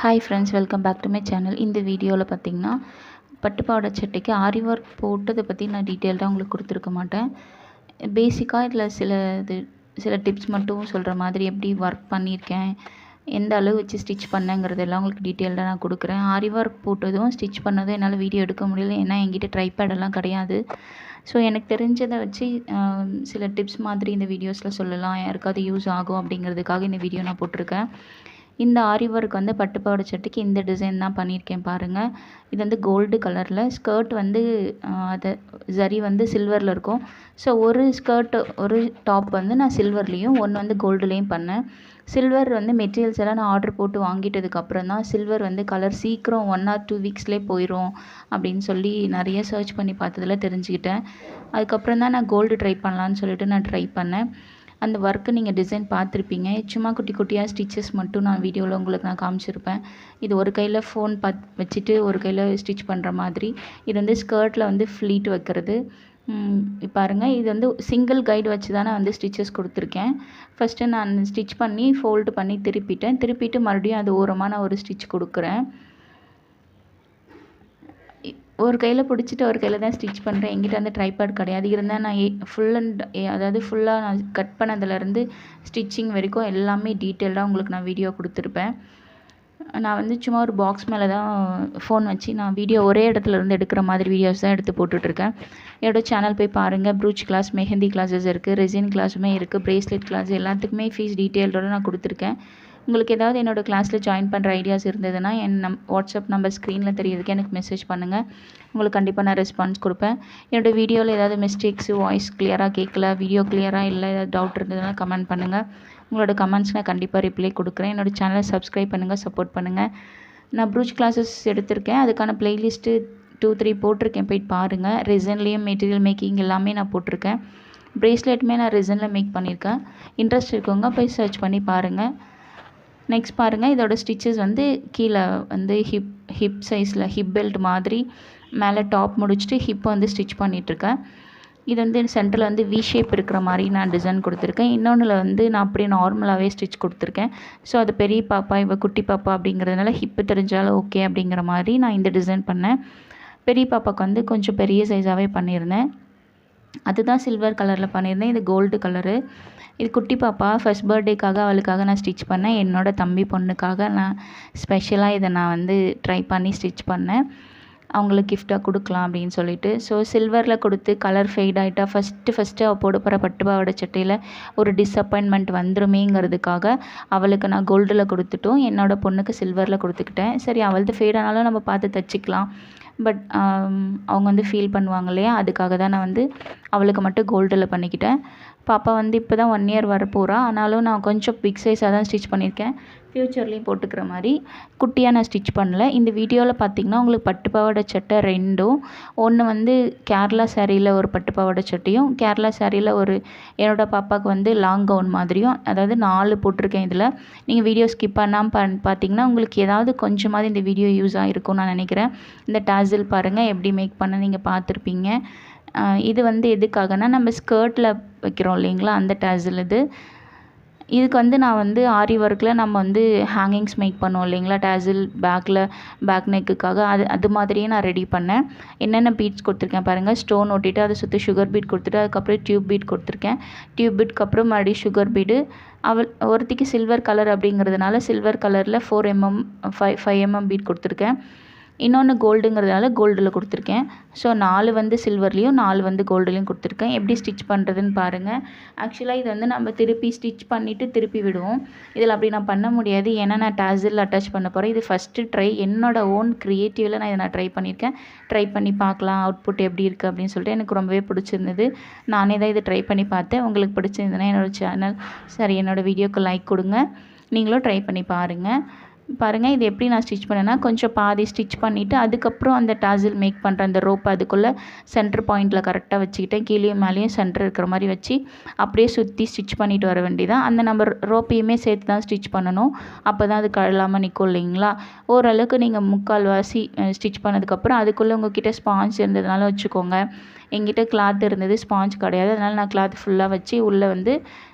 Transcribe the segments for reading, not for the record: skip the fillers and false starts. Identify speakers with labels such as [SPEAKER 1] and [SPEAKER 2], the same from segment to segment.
[SPEAKER 1] Hi friends, welcome back to my channel. இந்த வீடியோவில் பார்த்தீங்கன்னா பட்டு பாவாடை சட்டைக்கு ஆரி ஒர்க் போட்டதை பற்றி நான் டீட்டெயில்டாக உங்களுக்கு கொடுத்துருக்க மாட்டேன். பேசிக்காக இதில் சில டிப்ஸ் மட்டும் சொல்கிற மாதிரி எப்படி ஒர்க் பண்ணியிருக்கேன், எந்த அளவு வச்சு ஸ்டிச் பண்ணேங்கிறதெல்லாம் உங்களுக்கு டீட்டெயில்டாக நான் கொடுக்குறேன். ஆரி ஒர்க் போட்டதும் ஸ்டிச் பண்ணதும் என்னால் வீடியோ எடுக்க முடியல, ஏன்னா என்கிட்ட ட்ரைபேடெல்லாம் கிடையாது. ஸோ எனக்கு தெரிஞ்சதை வச்சு சில டிப்ஸ் மாதிரி இந்த வீடியோஸில் சொல்லலாம், யாருக்காவது யூஸ் ஆகும் அப்படிங்கிறதுக்காக இந்த வீடியோ நான் போட்டிருக்கேன். இந்த ஆரி ஒர்க் வந்து பட்டு பாவாடை சட்டைக்கு இந்த டிசைன் தான் பண்ணியிருக்கேன் பாருங்கள். இது வந்து கோல்டு கலரில், ஸ்கர்ட் வந்து அது ஜரி வந்து சில்வரில் இருக்கும். ஸோ ஒரு டாப் வந்து நான் சில்வர்லேயும் ஒன்று வந்து கோல்டுலேயும் பண்ணேன். சில்வர் வந்து மெட்டீரியல்ஸ் எல்லாம் நான் ஆர்டர் போட்டு வாங்கிட்டதுக்கப்புறம் தான் சில்வர் வந்து கலர் சீக்கிரம் 1 or 2 வீக்ஸ்லேயே போயிடும் அப்படின்னு சொல்லி நிறைய சர்ச் பண்ணி பார்த்ததில் தெரிஞ்சுக்கிட்டேன். அதுக்கப்புறம் தான் நான் கோல்டு ட்ரை பண்ணலான்னு சொல்லிட்டு நான் ட்ரை பண்ணேன். அந்த ஒர்க்கு நீங்கள் டிசைன் பார்த்துருப்பீங்க. சும்மா குட்டி குட்டியாக ஸ்டிச்சஸ் மட்டும் நான் வீடியோவில் உங்களுக்கு நான் காமிச்சிருப்பேன். இது ஒரு கையில் ஃபோன் வச்சுட்டு ஒரு கையில் ஸ்டிச் பண்ணுற மாதிரி. இது வந்து ஸ்கர்ட்டில் வந்து ஃப்ளீட் வைக்கிறது. பாருங்கள், இது வந்து சிங்கிள் கைடு வச்சு தான் நான் வந்து ஸ்டிச்சஸ் கொடுத்துருக்கேன். ஃபஸ்ட்டு நான் ஸ்டிச் பண்ணி ஃபோல்டு பண்ணி திருப்பிட்டு மறுபடியும் அது ஓரமாக நான் ஒரு ஸ்டிச் கொடுக்குறேன். ஒரு கையில் பிடிச்சிட்டு ஒரு கையில் தான் ஸ்டிச் பண்ணுறேன். என்கிட்ட வந்து ட்ரைபேட் கிடையாது. இருந்தால் நான் ஃபுல்லாக நான் கட் பண்ணதுலேருந்து ஸ்டிச்சிங் வரைக்கும் எல்லாமே டீட்டெயில்டாக உங்களுக்கு நான் வீடியோ கொடுத்துருப்பேன். நான் வந்து சும்மா ஒரு பாக்ஸ் மேலே தான் ஃபோன் வச்சு நான் வீடியோ ஒரே இடத்துல இருந்து எடுக்கிற மாதிரி வீடியோஸ் தான் எடுத்து போட்டுட்ருக்கேன். என்னோடய சேனல் போய் பாருங்கள். ப்ரூச் கிளாஸ், மெஹந்தி கிளாஸஸ் இருக்குது, ரெசின் கிளாஸுமே இருக்குது, ப்ரேஸ்லெட் கிளாஸ் எல்லாத்துக்குமே ஃபீஸ் டீட்டெயிலோடு நான் கொடுத்துருக்கேன். உங்களுக்கு ஏதாவது என்னோடய கிளாஸில் ஜாயின் பண்ணுற ஐடியாஸ் இருந்ததுன்னா வாட்ஸ்அப் நம்பர் ஸ்க்ரீனில் தெரியறதுக்கு எனக்கு மெசேஜ் பண்ணுங்கள். உங்களுக்கு கண்டிப்பாக நான் ரெஸ்பான்ஸ் கொடுப்பேன். என்னோடய வீடியோவில் ஏதாவது மிஸ்டேக்ஸு, வாய்ஸ் கிளியராக கேட்கல, வீடியோ கிளியராக இல்லை, ஏதாவது டவுட் இருந்ததுன்னா கமெண்ட் பண்ணுங்கள். உங்களோட கமெண்ட்ஸ் நான் கண்டிப்பாக ரிப்ளை கொடுக்குறேன். என்னோடய சேனலை சப்ஸ்கிரைப் பண்ணுங்கள், சப்போர்ட் பண்ணுங்கள். நான் ப்ரூச் கிளாஸஸ் எடுத்திருக்கேன். அதுக்கான ப்ளேலிஸ்ட்டு 2-3 போட்டிருக்கேன், போய்ட்டு பாருங்கள். ரெசன்லேயும் மெட்டீரியல் மேக்கிங் எல்லாமே நான் போட்டிருக்கேன். ப்ரேஸ்லெட்டுமே நான் ரெசனில் மேக் பண்ணியிருக்கேன். இன்ட்ரெஸ்ட் இருக்கவங்க போய் சர்ச் பண்ணி பாருங்கள். நெக்ஸ்ட் பாருங்கள், இதோட ஸ்டிச்சஸ் வந்து கீழே வந்து ஹிப் சைஸில் ஹிப் பெல்ட் மாதிரி மேலே டாப் முடிச்சுட்டு ஹிப்பை வந்து ஸ்டிச் பண்ணிகிட்ருக்கேன். இது வந்து சென்டரில் வந்து வி ஷேப் இருக்கிற மாதிரி நான் டிசைன் கொடுத்துருக்கேன். இன்னொன்றில் வந்து நான் அப்படியே நார்மலாகவே ஸ்டிச் கொடுத்துருக்கேன். ஸோ அது பெரிய பாப்பா, இவ குட்டி பாப்பா அப்படிங்கிறதுனால ஹிப்பு தெரிஞ்சாலும் ஓகே அப்படிங்கிற மாதிரி நான் இந்த டிசைன் பண்ணேன். பெரிய பாப்பாவுக்கு வந்து கொஞ்சம் பெரிய சைஸாகவே பண்ணியிருந்தேன். அதுதான் சில்வர் கலரில் பண்ணியிருந்தேன். இது கோல்டு கலரு. இது குட்டி பாப்பா ஃபர்ஸ்ட் பர்த்டேக்காக அவளுக்காக நான் ஸ்டிச் பண்ணேன். என்னோடய தம்பி பொண்ணுக்காக நான் ஸ்பெஷலாக இதை நான் வந்து ட்ரை பண்ணி ஸ்டிச் பண்ணேன், அவங்களுக்கு கிஃப்டாக கொடுக்கலாம் அப்படின்னு சொல்லிட்டு. ஸோ சில்வரில் கொடுத்து கலர் ஃபெய்ட் ஆகிட்டா ஃபஸ்ட்டு அவள் போட போகிற பட்டு பாவாடை சட்டையில் ஒரு டிஸப்பாயின்மெண்ட் வந்துருமேங்கிறதுக்காக அவளுக்கு நான் கோல்டில் கொடுத்துட்டும் என்னோடய பொண்ணுக்கு சில்வரில் கொடுத்துக்கிட்டேன். சரி, அவளது ஃபெய்ட் ஆனாலும் நம்ம பார்த்து தைச்சிக்கலாம், பட் அவங்க வந்து ஃபீல் பண்ணுவாங்க இல்லையா, அதுக்காக தான் நான் வந்து அவளுக்கு மட்டும் கோல்டில் பண்ணிக்கிட்டேன். பாப்பா வந்து இப்போ தான் 1 year வரப்போகிறா. ஆனாலும் நான் கொஞ்சம் பிக் சைஸாக தான் ஸ்டிச் பண்ணியிருக்கேன். ஃப்யூச்சர்லேயும் போட்டுக்கிற மாதிரி குட்டியாக நான் ஸ்டிச் பண்ணல. இந்த வீடியோவில் பார்த்திங்கன்னா உங்களுக்கு பட்டு பாவாடை சட்டை 2, ஒன்று வந்து கேரளா சாரியில் ஒரு பட்டு பாவாடை சட்டையும், கேரளா சாரியில் ஒரு என்னோடய பாப்பாவுக்கு வந்து லாங் கவுன் மாதிரியும், அதாவது 4 போட்டிருக்கேன். இதில் நீங்கள் வீடியோ ஸ்கிப் பண்ணாமல் பார்த்தீங்கன்னா உங்களுக்கு ஏதாவது கொஞ்சமாவது இந்த வீடியோ யூஸ் ஆகிருக்கும்னு நான் நினைக்கிறேன். இந்த டாசில் பாருங்கள் எப்படி மேக் பண்ண நீங்கள் பார்த்துருப்பீங்க. இது வந்து எதுக்காகனா நம்ம ஸ்கர்ட்டில் வைக்கிறோம் இல்லைங்களா, அந்த டாசில் இதுக்கு வந்து நான் வந்து ஆரி ஒர்க்கில் நம்ம வந்து ஹேங்கிங்ஸ் மேக் பண்ணுவோம் இல்லைங்களா, டாசில் பேக் நெக்குக்காக அது மாதிரியே நான் ரெடி பண்ணேன். என்னென்ன பீட்ஸ் கொடுத்துருக்கேன் பாருங்கள். ஸ்டோன் ஒட்டிட்டு அதை சுற்றி சுகர் பீட் கொடுத்துட்டு அதுக்கப்புறம் டியூப் பீட் கொடுத்துருக்கேன். டியூப் பீட்க்கு அப்புறம் மறுபடியும் சுகர் பீடு. ஒருத்திக்கு சில்வர் கலர் அப்படிங்கிறதுனால சில்வர் கலரில் 5 mm பீட் கொடுத்துருக்கேன். இன்னொன்று கோல்டுங்கிறதுனால கோல்டில் கொடுத்துருக்கேன். ஸோ 4 வந்து சில்வர்லேயும் 4 வந்து கோல்டுலேயும் கொடுத்துருக்கேன். எப்படி ஸ்டிச் பண்ணுறதுன்னு பாருங்கள். ஆக்சுவலாக இது வந்து நம்ம திருப்பி ஸ்டிச் பண்ணிவிட்டு திருப்பி விடுவோம். இதில் அப்படி நான் பண்ண முடியாது, ஏன்னா நான் டாசில் அட்டாச் பண்ண போகிறேன். இது ஃபஸ்ட்டு ட்ரை, என்னோடய ஓன் க்ரியேட்டிவில் நான் இதை ட்ரை பண்ணியிருக்கேன். ட்ரை பண்ணி பார்க்கலாம் அவுட்புட் எப்படி இருக்குது அப்படின்னு சொல்லிட்டு எனக்கு ரொம்பவே பிடிச்சிருந்தது. நானே தான் இதை ட்ரை பண்ணி பார்த்தேன். உங்களுக்கு பிடிச்சிருந்ததுன்னா என்னோடய வீடியோக்கு லைக் கொடுங்க. நீங்களும் ட்ரை பண்ணி பாருங்கள். இது எப்படி நான் ஸ்டிச் பண்ணேன்னா, கொஞ்சம் பாதி ஸ்டிச் பண்ணிவிட்டு அதுக்கப்புறம் அந்த டாசில் மேக் பண்ணுற அந்த ரோப் அதுக்குள்ளே சென்டர் பாயிண்டில் கரெக்டாக வச்சுக்கிட்டேன். கீழேயும் மேலேயும் சென்டர் இருக்கிற மாதிரி வச்சு அப்படியே சுற்றி ஸ்டிச் பண்ணிட்டு வர வேண்டியதான். அந்த நம்ம ரோப்பையுமே சேர்த்து தான் ஸ்டிச் பண்ணணும், அப்போ தான் அது கழலாமல் நிற்கும் இல்லைங்களா. ஓரளவுக்கு நீங்கள் 3/4 ஸ்டிச் பண்ணதுக்கப்புறம் அதுக்குள்ளே உங்கள்கிட்ட ஸ்பாஞ்ச் இருந்ததுனால வச்சுக்கோங்க. என்கிட்ட கிளாத் இருந்தது, ஸ்பாஞ்ச் கிடையாது. அதனால் நான் கிளாத் ஃபுல்லாக வச்சு உள்ளே வந்து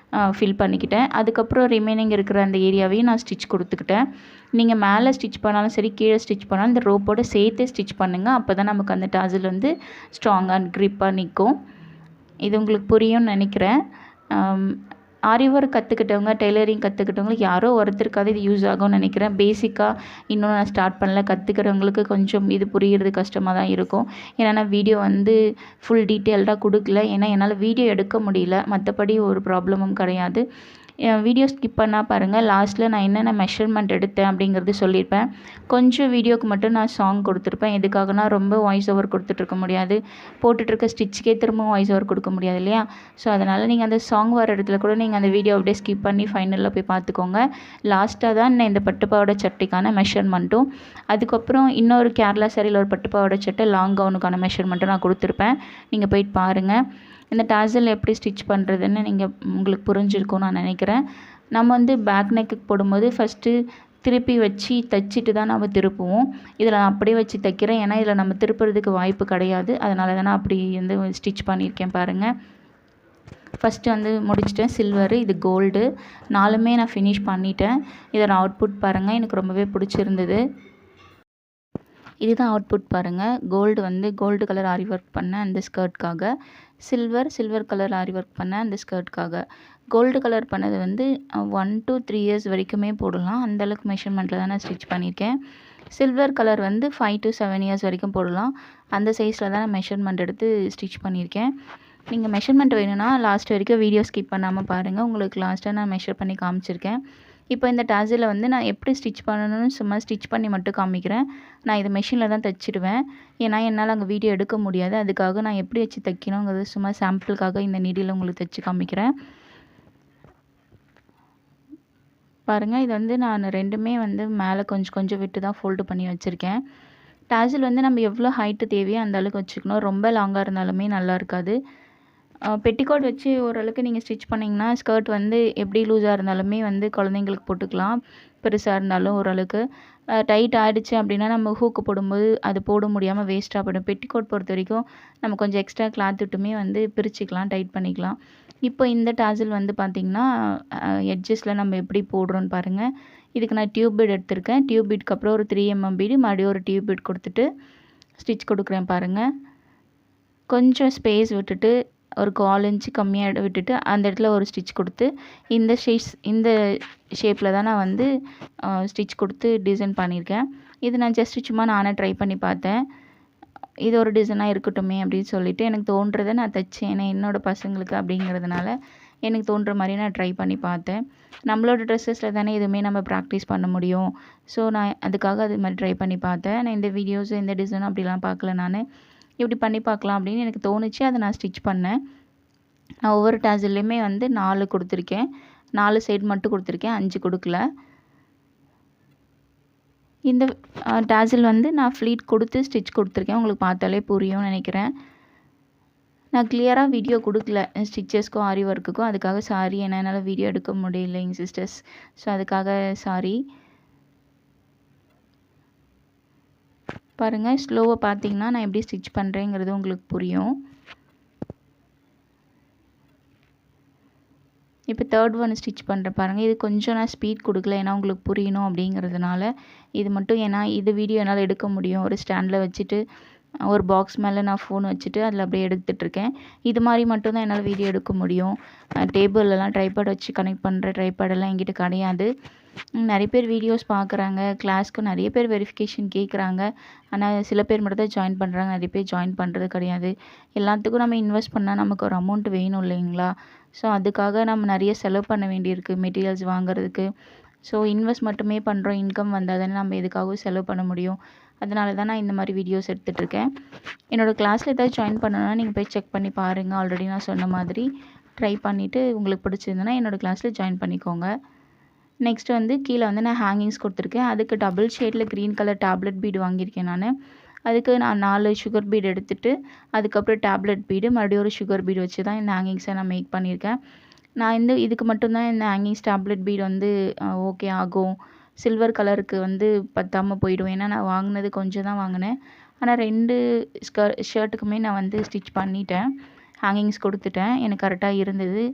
[SPEAKER 1] ஃபில் பண்ணிக்கிட்டேன். அதுக்கப்புறம் ரிமைனிங் இருக்கிற அந்த ஏரியாவையும் நான் ஸ்டிச் கொடுத்துக்கிட்டேன். நீங்கள் மேலே ஸ்டிச் பண்ணாலும் சரி, கீழே ஸ்டிச் பண்ணாலும் இந்த ரோப்போட சேர்த்தே ஸ்டிச் பண்ணுங்கள். அப்போ தான் நமக்கு அந்த டாசல் வந்து ஸ்ட்ராங்காக க்ரிப்பாக நிற்கும். இது உங்களுக்கு புரியும்னு நினைக்கிறேன். ஆரி ஒர்க் கற்றுக்கிட்டவங்க, டெய்லரிங் கற்றுக்கிட்டவங்களுக்கு யாரோ ஒருத்தருக்காவது இது யூஸ் ஆகும்னு நினைக்கிறேன். பேசிக்காக இன்னும் நான் ஸ்டார்ட் பண்ணல. கற்றுக்கிறவங்களுக்கு கொஞ்சம் இது புரிகிறது கஷ்டமாக தான் இருக்கும். ஏன்னா நான் வீடியோ வந்து ஃபுல் டீட்டெயில்டாக கொடுக்கல. ஏன்னா என்னால் வீடியோ எடுக்க முடியல. மற்றபடி ஒரு ப்ராப்ளமும் கிடையாது. வீடியோ ஸ்கிப் பண்ணால் பாருங்கள். லாஸ்ட்டில் நான் என்னென்ன மெஷர்மெண்ட் எடுத்தேன் அப்படிங்கிறது சொல்லியிருப்பேன். கொஞ்சம் வீடியோக்கு மட்டும் நான் சாங் கொடுத்துருப்பேன். எதுக்காகனா ரொம்ப வாய்ஸ் ஓவர் கொடுத்துட்ருக்க முடியாது. போட்டுட்ருக்க ஸ்டிச்சுக்கே திரும்பவும் வாய்ஸ் ஓவர் கொடுக்க முடியாது இல்லையா? ஸோ அதனால் நீங்கள் அந்த சாங் வர இடத்துல கூட நீங்கள் அந்த வீடியோ அப்படியே ஸ்கிப் பண்ணி ஃபைனலில் போய் பார்த்துக்கோங்க. லாஸ்ட்டாக தான் நான் இந்த பட்டுப்பாவாடை சட்டைக்கான மெஷர்மெண்ட்டும், அதுக்கப்புறம் இன்னொரு கேரளா சாரியில் ஒரு பட்டுப்பாவாடை சட்டை லாங் கவுனுக்கான மெஷர்மெண்ட்டும் நான் கொடுத்துருப்பேன். நீங்கள் போயிட்டு பாருங்கள். இந்த டாசல் எப்படி ஸ்டிச் பண்ணுறதுன்னு உங்களுக்கு புரிஞ்சிருக்கும்னு நான் நினைக்கிறேன். நம்ம வந்து பேக் நெக்குக்கு போடும்போது ஃபஸ்ட்டு திருப்பி வச்சு தைச்சிட்டு தான் நம்ம திருப்புவோம். இதில் நான் அப்படியே வச்சு தைக்கிறேன். ஏன்னா இதில் நம்ம திருப்புறதுக்கு வாய்ப்பு கிடையாது. அதனால தான் நான் அப்படி வந்து ஸ்டிச் பண்ணியிருக்கேன் பாருங்கள். ஃபஸ்ட்டு வந்து முடிச்சிட்டேன். சில்வரு, இது கோல்டு, 4மே நான் ஃபினிஷ் பண்ணிட்டேன். இதோட அவுட்புட் பாருங்கள். எனக்கு ரொம்பவே பிடிச்சிருந்தது. இதுதான் அவுட்புட் பாருங்கள். கோல்டு கலர் ஆரி ஒர்க் பண்ணேன் அந்த ஸ்கர்ட்காக. சில்வர் கலர் ஆரி ஒர்க் பண்ணேன் அந்த ஸ்கர்ட்காக. கோல்டு கலர் பண்ணது வந்து 1 to 3 இயர்ஸ் வரைக்குமே போடலாம். அந்தளவுக்கு மெஷர்மெண்ட்டில் தான் நான் ஸ்டிச் பண்ணியிருக்கேன். சில்வர் கலர் வந்து 5 to 7 இயர்ஸ் வரைக்கும் போடலாம். அந்த சைஸில் தான் நான் மெஷர்மெண்ட் எடுத்து ஸ்டிச் பண்ணியிருக்கேன். நீங்கள் மெஷர்மெண்ட் வேணும்னா லாஸ்ட் வரைக்கும் வீடியோ ஸ்கிப் பண்ணாமல் பாருங்கள். உங்களுக்கு லாஸ்ட்டாக நான் மெஷர் பண்ணி காமிச்சிருக்கேன். இப்போ இந்த டாசலில் வந்து நான் எப்படி ஸ்டிச் பண்ணணும்னு சும்மா ஸ்டிச் பண்ணி மட்டும் காமிக்கிறேன். நான் இதை மெஷினில் தான் தைச்சிடுவேன். ஏன்னா என்னால் அங்கே வீடியோ எடுக்க முடியாது. அதுக்காக நான் எப்படி வச்சு தைக்கணுங்கிறது சும்மா சாம்பிளுக்காக இந்த நீடியில் உங்களுக்கு தைச்சி காமிக்கிறேன். பாருங்கள், இது வந்து நான் 2மே வந்து மேலே கொஞ்சம் விட்டு தான் ஃபோல்டு பண்ணி வச்சுருக்கேன். டாசல் வந்து நம்ம எவ்வளோ ஹைட்டு தேவையோ அந்த அளவுக்கு வச்சுக்கணும். ரொம்ப லாங்காக இருந்தாலுமே நல்லா இருக்காது. பெட்டிக்கோட் வச்சு ஓரளவுக்கு நீங்கள் ஸ்டிச் பண்ணிங்கன்னா ஸ்கர்ட் வந்து எப்படி லூஸாக இருந்தாலுமே வந்து குழந்தைங்களுக்கு போட்டுக்கலாம். பெருசாக இருந்தாலும் ஓரளவுக்கு. டைட் ஆகிடுச்சு அப்படின்னா நம்ம ஹூக்கு போடும்போது அது போட முடியாமல் வேஸ்ட்டாக போய்டும். பெட்டிக்கோட் பொறுத்த வரைக்கும் நம்ம கொஞ்சம் எக்ஸ்ட்ரா கிளாத் விட்டுமே வந்து பிரிச்சுக்கலாம், டைட் பண்ணிக்கலாம். இப்போ இந்த டாசல் வந்து பார்த்திங்கன்னா எட்ஜஸில் நம்ம எப்படி போடுறோன்னு பாருங்கள். இதுக்கு நான் டியூப் பீட் எடுத்திருக்கேன். டியூப் பீட்க்கு அப்புறம் ஒரு 3 mm பீடு, மறுபடியும் ஒரு டியூப் பீட் கொடுத்துட்டு ஸ்டிச் கொடுக்குறேன் பாருங்கள். கொஞ்சம் ஸ்பேஸ் விட்டுட்டு ஒரு 1/4 இன்ச்சு கம்மியாக விட்டுட்டு அந்த இடத்துல ஒரு ஸ்டிச் கொடுத்து இந்த ஷேப்பில் தான் நான் வந்து ஸ்டிச் கொடுத்து டிசைன் பண்ணியிருக்கேன். இது நான் சும்மா நானே ட்ரை பண்ணி பார்த்தேன். இது ஒரு டிசைனாக இருக்கட்டுமே அப்படின்னு சொல்லிட்டு எனக்கு தோன்றதை நான் தைச்சேன். ஏன்னா என்னோடய பசங்களுக்கு அப்படிங்கிறதுனால எனக்கு தோன்ற மாதிரி நான் ட்ரை பண்ணி பார்த்தேன். நம்மளோட ட்ரெஸ்ஸஸில் தானே எதுவுமே நம்ம ப்ராக்டிஸ் பண்ண முடியும். ஸோ நான் அதுக்காக அது மாதிரி ட்ரை பண்ணி பார்த்தேன். நான் இந்த வீடியோஸ் இந்த டிசைன் அப்படிலாம் பார்க்கல. நான் இப்படி பண்ணி பார்க்கலாம் அப்படின்னு எனக்கு தோணுச்சு. அதை நான் ஸ்டிச் பண்ணேன். நான் ஒவ்வொரு டாசல்லையுமே வந்து 4 கொடுத்துருக்கேன். 4 சைடு மட்டும் கொடுத்துருக்கேன், 5 கொடுக்கல. இந்த டாசல் வந்து நான் ஃப்ளீட் கொடுத்து ஸ்டிச் கொடுத்துருக்கேன். உங்களுக்கு பார்த்தாலே புரியும்னு நினைக்கிறேன். நான் கிளியராக வீடியோ கொடுக்கல ஸ்டிச்சஸ்க்கும் ஆரி ஒர்க்குக்கும். அதுக்காக சாரி. ஏன்னா என்னால் வீடியோ எடுக்க முடியலைங்க சிஸ்டர்ஸ். ஸோ அதுக்காக சாரி. பாருங்கள், ஸ்லோவாக பார்த்தீங்கன்னா நான் எப்படி ஸ்டிச் பண்ணுறேங்கிறது உங்களுக்கு புரியும். இப்போ 3rd ஒன் ஸ்டிச் பண்ணுறேன் பாருங்கள். இது கொஞ்சம் நான் ஸ்பீட் கொடுக்கல. ஏன்னா உங்களுக்கு புரியணும் அப்படிங்கிறதுனால. இது மட்டும் ஏன்னா இது வீடியோ என்னால் எடுக்க முடியும். ஒரு ஸ்டாண்டில் வச்சுட்டு ஒரு பாக்ஸ் மேலே நான் ஃபோன் வச்சுட்டு அதில் அப்படியே எடுத்துகிட்ருக்கேன். இது மாதிரி மட்டும் தான் என்னால் வீடியோ எடுக்க முடியும். டேபிள்லலாம் ட்ரைபேட் வச்சு கனெக்ட் பண்ணுற ட்ரைபேடெல்லாம் என்கிட்ட கிடையாது. நிறைய பேர் வீடியோஸ் பார்க்குறாங்க. கிளாஸ்க்கு நிறைய பேர் வெரிஃபிகேஷன் கேட்குறாங்க. ஆனால் சில பேர் மட்டும் தான் ஜாயின் பண்ணுறாங்க. நிறைய பேர் ஜாயின் பண்ணுறது கிடையாது. எல்லாத்துக்கும் நம்ம இன்வெஸ்ட் பண்ணால் நமக்கு ஒரு அமௌண்ட் வேணும் இல்லைங்களா? ஸோ அதுக்காக நம்ம நிறைய செலவு பண்ண வேண்டியிருக்கு மெட்டீரியல்ஸ் வாங்குறதுக்கு. ஸோ இன்வெஸ்ட் மட்டுமே பண்ணுறோம். இன்கம் வந்தால் தானே நம்ம எதுக்காகவும் செலவு பண்ண முடியும். அதனால தான் நான் இந்த மாதிரி வீடியோஸ் எடுத்துகிட்ருக்கேன். என்னோடய கிளாஸில் ஏதாவது ஜாயின் பண்ணணுன்னா நீங்கள் போய் செக் பண்ணி பாருங்கள். ஆல்ரெடி நான் சொன்ன மாதிரி ட்ரை பண்ணிவிட்டு உங்களுக்கு பிடிச்சிருந்ததுன்னா என்னோடய கிளாஸில் ஜாயின் பண்ணிக்கோங்க. நெக்ஸ்ட்டு வந்து கீழே வந்து நான் ஹேங்கிங்ஸ் கொடுத்துருக்கேன். அதுக்கு டபுள் ஷேடில் க்ரீன் கலர் டேப்லெட் பீடு வாங்கியிருக்கேன் நான். அதுக்கு நான் 4 சுகர் பீடு எடுத்துகிட்டு அதுக்கப்புறம் டேப்லெட் பீடு மறுபடியும் ஒரு சுகர் பீடு வச்சு தான் இந்த ஹேங்கிங்ஸை நான் மேக் பண்ணியிருக்கேன். நான் இதுக்கு மட்டும்தான் இந்த ஹேங்கிங்ஸ் டேப்லெட் பீடு வந்து ஓகே ஆகும். சில்வர் கலருக்கு வந்து பத்தாமல் போயிடும். ஏன்னா நான் வாங்கினது கொஞ்சம் தான் வாங்கினேன். ஆனால் 2 ஷர்ட்டுக்குமே நான் வந்து ஸ்டிச் பண்ணிட்டேன். ஹேங்கிங்ஸ் கொடுத்துட்டேன். எனக்கு கரெக்டாக இருந்தது.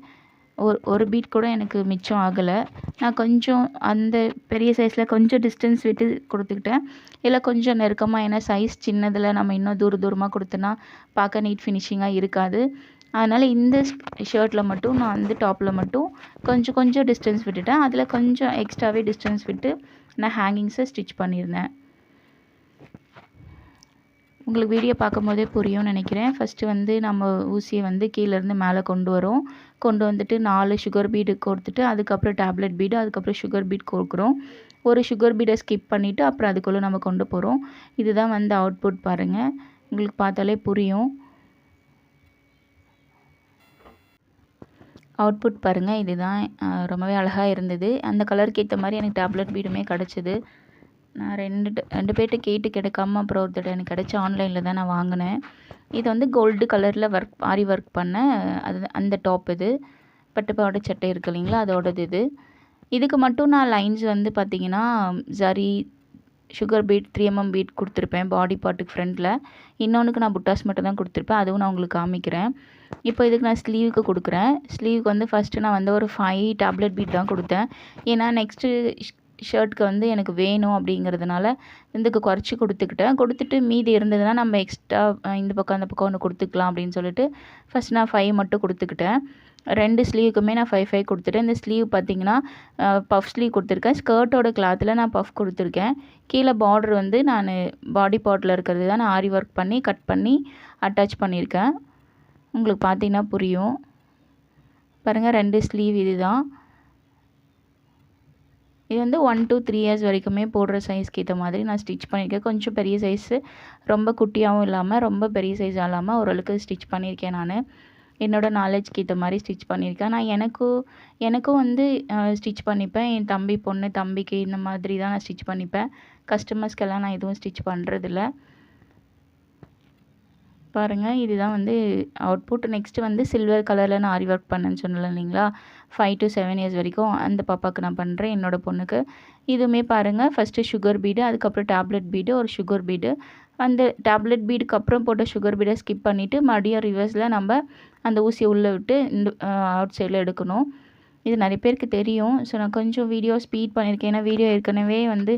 [SPEAKER 1] ஒரு பீட் கூட எனக்கு மிச்சம் ஆகலை. நான் கொஞ்சம் அந்த பெரிய சைஸில் கொஞ்சம் டிஸ்டன்ஸ் விட்டு கொடுத்துக்கிட்டேன். இல்லை கொஞ்சம் நெருக்கமாக, ஏன்னா சைஸ் சின்னதில் நம்ம இன்னும் தூரமாக கொடுத்தோன்னா பார்க்க நீட் ஃபினிஷிங்காக இருக்காது. அதனால் இந்த ஷர்ட்டில் மட்டும் நான் வந்து டாப்பில் மட்டும் கொஞ்சம் டிஸ்டன்ஸ் விட்டுட்டேன். அதில் கொஞ்சம் எக்ஸ்ட்ராவே டிஸ்டன்ஸ் விட்டு நான் ஹேங்கிங்ஸை ஸ்டிச் பண்ணியிருந்தேன். உங்களுக்கு வீடியோ பார்க்கும்போதே புரியும்னு நினைக்கிறேன். ஃபஸ்ட்டு வந்து நம்ம ஊசியை வந்து கீழேருந்து மேலே கொண்டு வந்துட்டு 4 சுகர் பீடு கோர்த்துட்டு அதுக்கப்புறம் டேப்லெட் பீடு, அதுக்கப்புறம் சுகர் பீட் கோர்க்குறோம். ஒரு சுகர் பீடை ஸ்கிப் பண்ணிவிட்டு அப்புறம் அதுக்குள்ளே நம்ம கொண்டு போகிறோம். இதுதான் வந்து அவுட்புட் பாருங்கள், உங்களுக்கு பார்த்தாலே புரியும். அவுட்புட் பாருங்கள், இதுதான். ரொம்பவே அழகாக இருந்தது. அந்த கலருக்கு ஏற்ற மாதிரி எனக்கு டேப்லெட் பீடுமே கிடச்சிது. நான் ரெண்டு பேர்கிட்ட கேட்டு கிடைக்காம அப்புறம் ஒருத்தர் எனக்கு கிடச்சி ஆன்லைனில் தான் நான் வாங்கினேன். இது வந்து கோல்டு கலரில் ஆரி ஒர்க் பண்ண அந்த டாப் இது. பட்டுப்பாவாடை சட்டை இருக்கு இல்லைங்களா, அதோடது இது. இதுக்கு மட்டும் நான் லைன்ஸ் வந்து பார்த்திங்கன்னா zari, sugar beat, 3mm beat கொடுத்துருப்பேன் பாடி பார்ட்டுக்கு ஃப்ரண்ட்டில். இன்னொன்றுக்கு நான் புட்டாஸ் மட்டும் தான் கொடுத்துருப்பேன், அதுவும் நான் உங்களுக்கு காமிக்கிறேன். இப்போ இதுக்கு நான் ஸ்லீவுக்கு கொடுக்குறேன். ஸ்லீவுக்கு வந்து ஃபஸ்ட்டு நான் வந்து ஒரு 5 டேப்லெட் பீட் தான் கொடுத்தேன். ஏன்னா நெக்ஸ்ட்டு ஷர்ட்க்கு வந்து எனக்கு வேணும் அப்படிங்கிறதுனால இதுக்கு குறைச்சி கொடுத்துட்டு மீதி இருந்ததுன்னா நம்ம எக்ஸ்ட்ரா இந்த பக்கம் அந்த பக்கம் ஒன்று கொடுத்துக்கலாம் அப்படின்னு சொல்லிட்டு ஃபஸ்ட் நான் 5 மட்டும் கொடுத்துக்கிட்டேன். 2 ஸ்லீவுக்குமே நான் 5 கொடுத்துட்டேன். இந்த ஸ்லீவ் பார்த்திங்கன்னா பஃப் ஸ்லீவ் கொடுத்துருக்கேன். ஸ்கர்ட்டோட கிளாத்தில் நான் பஃப் கொடுத்துருக்கேன். கீழே பார்டர் வந்து நான் பாடி பார்ட்டில் இருக்கிறது தான் நான் ஆரி ஒர்க் பண்ணி கட் பண்ணி அட்டாச் பண்ணியிருக்கேன். உங்களுக்கு பார்த்தீங்கன்னா புரியும் பாருங்கள். 2 ஸ்லீவ் இது தான். இது வந்து 1 to 3 இயர்ஸ் வரைக்குமே போடுற சைஸ்க்கு ஏற்ற மாதிரி நான் ஸ்டிச் பண்ணியிருக்கேன். கொஞ்சம் பெரிய சைஸு, ரொம்ப குட்டியாகவும் இல்லாமல் ரொம்ப பெரிய சைஸாக இல்லாமல் ஓரளவுக்கு ஸ்டிச் பண்ணியிருக்கேன். நான் என்னோடய நாலேஜ்க்கு ஏற்ற மாதிரி ஸ்டிச் பண்ணியிருக்கேன். நான் எனக்கும் வந்து ஸ்டிச் பண்ணிப்பேன். என் தம்பிக்கு இந்த மாதிரி தான் நான் ஸ்டிச் பண்ணிப்பேன். கஸ்டமர்ஸ்க்கெல்லாம் நான் எதுவும் ஸ்டிச் பண்ணுறதில்ல. பாருங்கள், இதுதான் வந்து அவுட்புட். நெக்ஸ்ட்டு வந்து சில்வர் கலரில் நான் ஆரி ஒர்க் பண்ணேன்னு சொன்னேன் இல்லைங்களா, 5 to 7 இயர்ஸ் வரைக்கும் அந்த பாப்பாவுக்கு நான் பண்ணுறேன், என்னோடய பொண்ணுக்கு. இதுவுமே பாருங்கள், ஃபஸ்ட்டு சுகர் பீடு, அதுக்கப்புறம் டேப்லெட் பீடு, ஒரு சுகர் பீடு. அந்த டேப்லெட் பீடுக்கு அப்புறம் போட்ட சுகர் பீடை ஸ்கிப் பண்ணிவிட்டு மறுபடியும் ரிவர்ஸில் நம்ம அந்த ஊசியை உள்ளே விட்டு இந்த அவுட் சைடில் எடுக்கணும். இது நிறைய பேருக்கு தெரியும். ஸோ நான் கொஞ்சம் வீடியோ ஸ்பீட் பண்ணியிருக்கேன். ஏன்னா வீடியோ ஏற்கனவே வந்து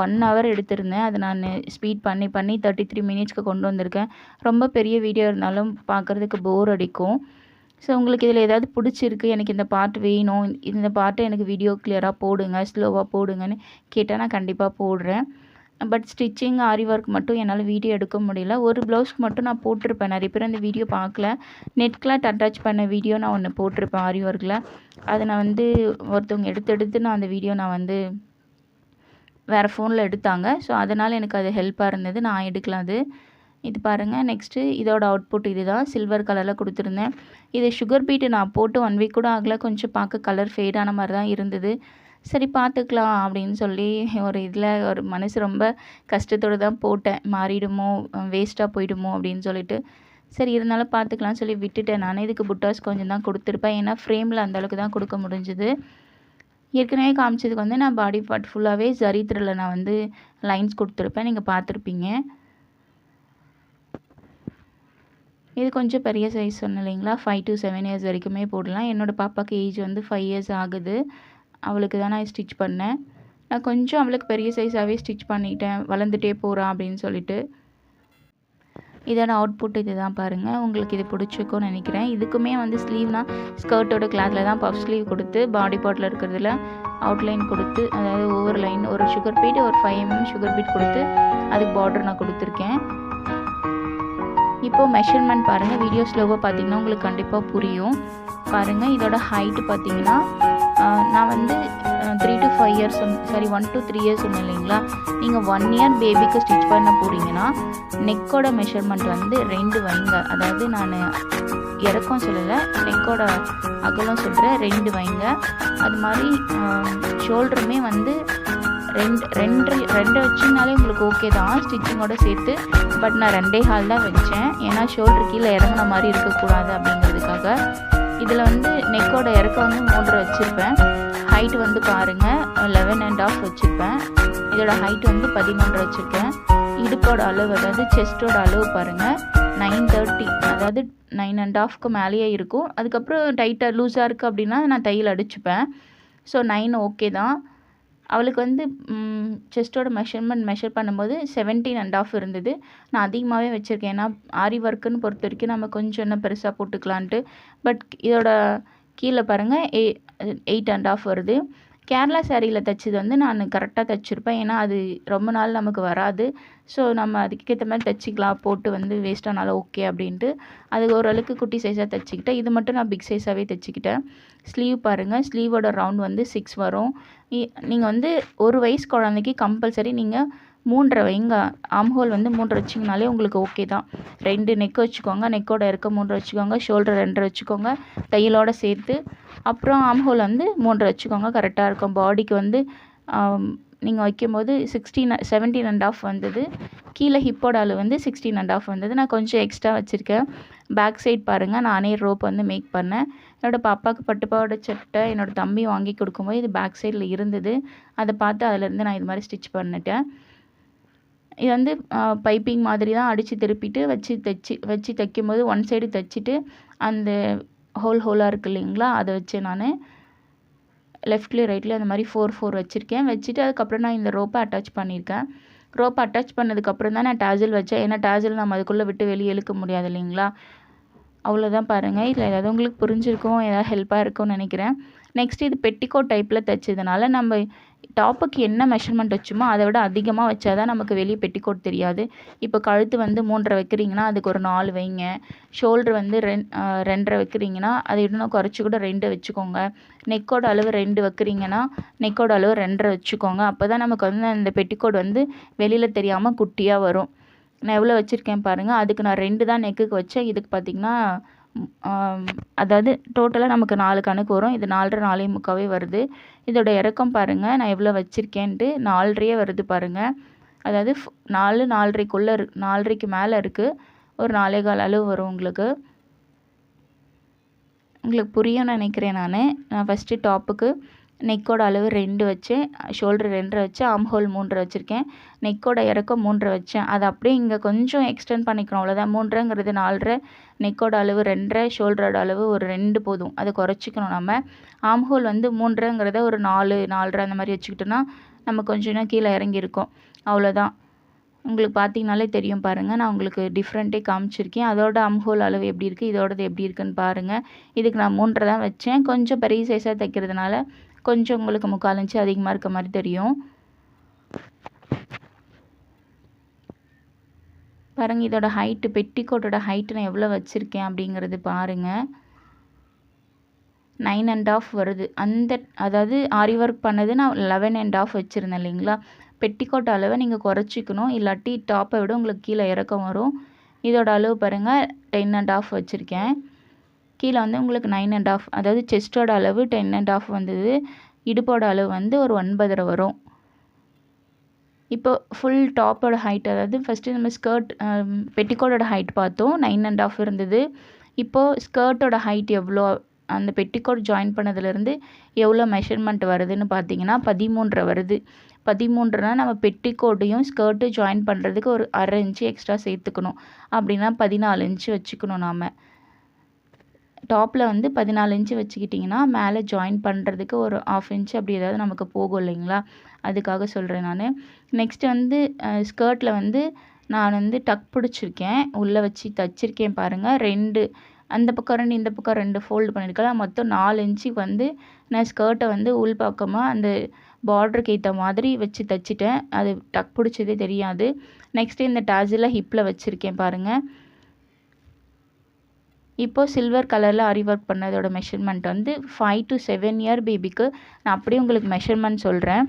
[SPEAKER 1] 1 hour எடுத்திருந்தேன். அதை நான் ஸ்பீட் பண்ணி 33 minutesக்கு கொண்டு வந்திருக்கேன். ரொம்ப பெரிய வீடியோ இருந்தாலும் பார்க்குறதுக்கு போர் அடிக்கும். ஸோ உங்களுக்கு இதில் ஏதாவது பிடிச்சிருக்கு, எனக்கு இந்த பார்ட் வேணும், இந்த பார்ட்டை எனக்கு வீடியோ கிளியராக போடுங்க, ஸ்லோவாக போடுங்கன்னு கேட்டால் நான் கண்டிப்பாக போடுறேன். பட் ஸ்டிச்சிங், ஆரி ஒர்க் மட்டும் என்னால் வீடியோ எடுக்க முடியல. ஒரு ப்ளவுஸ்க்கு மட்டும் நான் போட்டிருப்பேன். நிறைய பேர் அந்த வீடியோ பார்க்கல. நெட்கிளாத் அட்டாச் பண்ண வீடியோ நான் ஒன்று போட்டிருப்பேன் ஆரி ஒர்க்கில். அதை நான் வந்து ஒருத்தவங்க எடுத்து நான் அந்த வீடியோ நான் வந்து வேறு ஃபோனில் எடுத்தாங்க. ஸோ அதனால் எனக்கு அது ஹெல்ப்பாக இருந்தது, நான் எடுக்கலாம் அது. இது பாருங்கள். நெக்ஸ்ட்டு இதோட அவுட்புட் இது தான். சில்வர் கலரில் கொடுத்துருந்தேன். இது சுகர் பீட்டு நான் போட்டு 1 week கூட ஆகலை. கொஞ்சம் பார்க்க கலர் ஃபேடான மாதிரி தான் இருந்தது. சரி பார்த்துக்கலாம் அப்படின்னு சொல்லி ஒரு மனசு ரொம்ப கஷ்டத்தோடு தான் போட்டேன். மாறிடுமோ, வேஸ்ட்டாக போயிடுமோ அப்படின்னு சொல்லிட்டு. சரி இருந்தாலும் பார்த்துக்கலாம்னு சொல்லி விட்டுட்டேன். நான் இதுக்கு புட்டாஸ் கொஞ்சம் தான் கொடுத்துருப்பேன். ஏன்னா ஃப்ரேமில் அந்தளவுக்கு தான் கொடுக்க முடிஞ்சுது. ஏற்கனவே காமிச்சதுக்கு வந்து நான் பாடி பார்ட் ஃபுல்லாகவே ஜரி த்ரெட்டில் நான் வந்து லைன்ஸ் கொடுத்துருப்பேன், நீங்கள் பார்த்துருப்பீங்க. இது கொஞ்சம் பெரிய சைஸ் சொன்னேன் இல்லைங்களா, 5 to 7 இயர்ஸ் வரைக்குமே போடலாம். என்னோடய பாப்பாவுக்கு ஏஜ் வந்து 5 years ஆகுது. அவளுக்கு தான் நான் ஸ்டிச் பண்ணேன். நான் கொஞ்சம் அவளுக்கு பெரிய சைஸாகவே ஸ்டிச் பண்ணிட்டேன், வளர்ந்துட்டே போகிறான் அப்படின்னு சொல்லிட்டு. இதோட அவுட்புட் இது தான் பாருங்கள். உங்களுக்கு இது பிடிச்சிருக்கும்னு நினைக்கிறேன். இதுக்குமே வந்து ஸ்லீவ்னால் ஸ்கர்ட்டோட கிளாத்தில் தான் பஃப் ஸ்லீவ் கொடுத்து பாடி பார்ட்டில் இருக்கிறதுல அவுட்லைன் கொடுத்து, அதாவது ஒவ்வொரு லைன் ஒரு சுகர் பீட், ஒரு 5mm சுகர் பீட் கொடுத்து அதுக்கு பார்டர் நான் கொடுத்துருக்கேன். இப்போது மெஷர்மெண்ட் பாருங்கள். வீடியோ ஸ்லோவாக பார்த்தீங்கன்னா உங்களுக்கு கண்டிப்பாக புரியும். பாருங்கள், இதோட ஹைட்டு பார்த்தீங்கன்னா நான் வந்து 3 to 5 years 1 to 3 years சொன்னேன் இல்லைங்களா. நீங்கள் 1 year பேபிக்கு ஸ்டிச் பண்ண போகிறீங்கன்னா நெக்கோட மெஷர்மெண்ட் வந்து 2 வைங்க. அதாவது நான் இறக்கம் சொல்லலை, நெக்கோட அகலம் சொல்கிறேன், 2 வைங்க. அது மாதிரி ஷோல்டருமே வந்து 2 வச்சிங்கனாலே உங்களுக்கு ஓகே தான் ஸ்டிச்சிங்கோடு சேர்த்து. பட் நான் 2.25 தான் வச்சேன். ஏன்னா ஷோல்டர் கீழே இறங்குன மாதிரி இருக்கக்கூடாது அப்படிங்கிறதுக்காக. இதில் வந்து நெக்கோட இறக்கம் வந்து 3 வச்சுருப்பேன். ஹைட் வந்து பாருங்கள் 11.5 வச்சுருப்பேன். இதோட ஹைட் வந்து 13 வச்சுருக்கேன். இடுப்போட அளவு, அதாவது செஸ்ட்டோட அளவு பாருங்கள் 9:30 அதாவது 9.5க்கு மேலேயே இருக்கும். அதுக்கப்புறம் டைட்டாக லூஸாக இருக்குது அப்படின்னா நான் தையல் அடிச்சுப்பேன். ஸோ 9 ஓகே தான். அவளுக்கு வந்து செஸ்ட்டோட மெஷர் பண்ணும்போது 17.5 இருந்தது. நான் அதிகமாகவே வச்சுருக்கேன். ஏன்னா ஆரி ஒர்க்குன்னு பொறுத்த வரைக்கும் நம்ம கொஞ்சம் இன்னும் பெருசாக போட்டுக்கலான்ட்டு. பட் இதோட கீழே பாருங்கள் 8.5 வருது. கேரளா சாரியில் தைச்சது வந்து நான் கரெக்டாக தைச்சிருப்பேன். ஏன்னா அது ரொம்ப நாள் நமக்கு வராது. ஸோ நம்ம அதுக்கேற்ற மாதிரி தைச்சிக்கலாம், போட்டு வந்து வேஸ்ட் ஆனாலும் ஓகே அப்படின்ட்டு அது ஓரளவுக்கு குட்டி சைஸாக தைச்சிக்கிட்டேன். இது மட்டும் நான் பிக் சைஸாகவே தைச்சிக்கிட்டேன். ஸ்லீவ் பாருங்கள், ஸ்லீவோட ரவுண்ட் வந்து 6 வரும். நீங்கள் வந்து 1 வயசு குழந்தைக்கு கம்பல்சரி நீங்கள் 3.5 வைங்க. ஆம்ஹோல் வந்து 3 வச்சிங்கனாலே உங்களுக்கு ஓகே தான். 2 நெக் வச்சுக்கோங்க, நெக்கோட இருக்க 3 வச்சுக்கோங்க, ஷோல்டர் 2 வச்சுக்கோங்க தையலோட சேர்த்து. அப்புறம் ஆம்ஹோல் வந்து 3 வச்சுக்கோங்க, கரெக்டாக இருக்கும். பாடிக்கு வந்து நீங்கள் வைக்கும்போது 17.5 வந்தது. கீழே ஹிப்போட அளவு வந்து 16.5 வந்தது. நான் கொஞ்சம் எக்ஸ்ட்ரா வச்சுருக்கேன். பேக் சைட் பாருங்கள், நானே ரோப் வந்து மேக் பண்ணேன். என்னோடய பாப்பாவுக்கு பட்டுப்பாவோட சட்டை என்னோடய தம்பி வாங்கி கொடுக்கும்போது இது பேக் சைடில் இருந்தது. அதை பார்த்து அதிலேருந்து நான் இது மாதிரி ஸ்டிச் பண்ணிட்டேன். இது வந்து பைப்பிங் மாதிரி தான் அடித்து திருப்பிட்டு வச்சு தைக்கும்போது ஒன் சைடு தைச்சிட்டு அந்த ஹோலாக இருக்குது இல்லைங்களா, அதை வச்சு நான் லெஃப்ட்லேயும் ரைட்லேயும் அந்த மாதிரி 4 வச்சுருக்கேன். வச்சுட்டு அதுக்கப்புறம் நான் இந்த ரோப்பை அட்டாச் பண்ணியிருக்கேன். ரோப்பை அட்டாச் பண்ணதுக்கப்புறம் தான் நான் டேசல் வச்சேன். ஏன்னா டேசல் நம்ம அதுக்குள்ளே விட்டு வெளியே இழுக்க முடியாது இல்லைங்களா. அவ்வளோதான் பாருங்கள். இதில் ஏதாவது உங்களுக்கு புரிஞ்சிருக்கும், ஏதாவது ஹெல்ப்பாக இருக்கும்னு நினைக்கிறேன். நெக்ஸ்ட் இது பெட்டிக்கோட் டைப்பில் தைச்சதுனால நம்ம டாப்புக்கு என்ன மெஷர்மெண்ட் வச்சோமோ அதை விட அதிகமாக வச்சா தான் நமக்கு வெளியே பெட்டிக்கோட் தெரியாது. இப்போ கழுத்து வந்து 3.5 வைக்கிறீங்கன்னா அதுக்கு ஒரு 4 வைங்க. ஷோல்டர் வந்து 2.5 வைக்கிறீங்கன்னா அதை இன்னும் குறைச்சி கூட 2 வச்சுக்கோங்க. நெக்கோட அளவு 2 வைக்கிறீங்கன்னா நெக்கோட அளவு 2.5 வச்சுக்கோங்க. அப்போ தான் நமக்கு வந்து அந்த பெட்டிக்கோட் வந்து வெளியில் தெரியாமல் குட்டியாக வரும். நான் எவ்வளோ வச்சுருக்கேன் பாருங்கள். அதுக்கு நான் 2 தான் நெக்குக்கு வச்சேன். இதுக்கு பார்த்திங்கன்னா அதாவது டோட்டலாக நமக்கு 4 கணக்கு வரும். இது 4.5 4.75 வருது. இதோட இறக்கம் பாருங்கள், நான் எவ்வளோ வச்சுருக்கேன்ட்டு 4.5 வருது பாருங்கள். அதாவது 4 4.5க்குள்ளே 4.5க்கு மேலே இருக்குது. ஒரு 4.25 அளவு வரும் உங்களுக்கு. புரியும்னு நினைக்கிறேன். நான் ஃபஸ்ட்டு டாப்புக்கு நெக்கோட அளவு 2 வச்சேன், ஷோல்டர் 2 வச்சேன், ஆம்ஹோல் 3 வச்சுருக்கேன், நெக்கோட இறக்கம் 3 வச்சேன். அதை அப்படியே இங்கே கொஞ்சம் எக்ஸ்டெண்ட் பண்ணிக்கணும், அவ்வளோதான். 3.5ங்கிறது 4.5, நெக்கோட அளவு 2.5, ஷோல்டரோட அளவு ஒரு 2 போதும். அதை குறைச்சிக்கணும் நம்ம. ஆம்ஹோல் வந்து 3.5ங்கிறத ஒரு 4 4.5 அந்த மாதிரி வச்சுக்கிட்டோன்னா நம்ம கொஞ்சம் இன்னும் கீழே இறங்கியிருக்கோம். அவ்வளோதான். உங்களுக்கு பார்த்தீங்கனாலே தெரியும் பாருங்கள். நான் உங்களுக்கு டிஃப்ரெண்ட்டே காமிச்சிருக்கேன். அதோட ஆம்ஹோல் அளவு எப்படி இருக்குது, இதோடது எப்படி இருக்குதுன்னு பாருங்கள். இதுக்கு நான் 3.5 தான் வச்சேன். கொஞ்சம் பெரிய சைஸாக தைக்கிறதுனால கொஞ்சம் உங்களுக்கு 3/4 இன்ச்சு அதிகமாக இருக்க மாதிரி தெரியும். பாருங்கள், இதோட ஹைட்டு, பெட்டிக்கோட்டோட ஹைட்டு நான் எவ்வளோ வச்சுருக்கேன் அப்படிங்கிறது பாருங்கள். 9.5 வருது. அதாவது ஆரி ஒர்க் பண்ணது நான் 11.5 வச்சுருந்தேன் இல்லைங்களா. பெட்டிக்கோட் அளவை நீங்கள் குறைச்சிக்கணும், இல்லாட்டி டாப்பை விட உங்களுக்கு கீழே இறக்கம் வரும். இதோட அளவு பாருங்கள் 10.5 வச்சுருக்கேன். கீழே வந்து உங்களுக்கு 9.5, அதாவது செஸ்ட்டோட அளவு 10.5 வந்தது. இடுப்போட அளவு வந்து ஒரு 9.5 வரும். இப்போ ஃபுல் டாப்போட ஹைட், அதாவது ஃபஸ்ட்டு நம்ம ஸ்கர்ட் பெட்டிக்கோட்டோட ஹைட் பார்த்தோம், 9.5 இருந்தது. இப்போது ஸ்கர்ட்டோட ஹைட் எவ்வளோ, அந்த பெட்டிக்கோட் ஜாயின் பண்ணதுலேருந்து எவ்வளோ மெஷர்மெண்ட் வருதுன்னு பார்த்தீங்கன்னா 13.5 வருது. 13னா நம்ம பெட்டிக்கோட்டையும் ஸ்கர்ட்டு ஜாயின் பண்ணுறதுக்கு ஒரு 1/2 இன்ச்சு எக்ஸ்ட்ரா சேர்த்துக்கணும். அப்படின்னா 14 இன்ச்சு வச்சுக்கணும். நாம் டாப்பில் வந்து 14 இன்ச்சு வச்சுக்கிட்டிங்கன்னா மேலே ஜாயின் பண்ணுறதுக்கு ஒரு 1/2 இன்ச்சு அப்படி ஏதாவது நமக்கு போகும் இல்லைங்களா, அதுக்காக சொல்கிறேன் நான். நெக்ஸ்ட்டு வந்து ஸ்கர்ட்டில் வந்து நான் வந்து டக் பிடிச்சிருக்கேன், உள்ளே வச்சு தைச்சிருக்கேன் பாருங்கள். 2 அந்த பக்கம் 2 இந்த பக்கம் 2 ஃபோல்டு பண்ணியிருக்கேன். மொத்தம் 4 இன்ச்சுக்கு வந்து நான் ஸ்கர்ட்டை வந்து உள் பக்கமாக அந்த பார்டருக்கு ஏற்ற மாதிரி வச்சு தைச்சிட்டேன். அது டக் பிடிச்சதே தெரியாது. நெக்ஸ்ட்டு இந்த டாஸில் ஹிப்பில் வச்சுருக்கேன் பாருங்கள். இப்போது சில்வர் கலரில் ஆரி ஒர்க் பண்ணதோட மெஷர்மெண்ட் வந்து 5 to 7 இயர் பேபிக்கு நான் அப்படியே உங்களுக்கு மெஷர்மெண்ட் சொல்கிறேன்.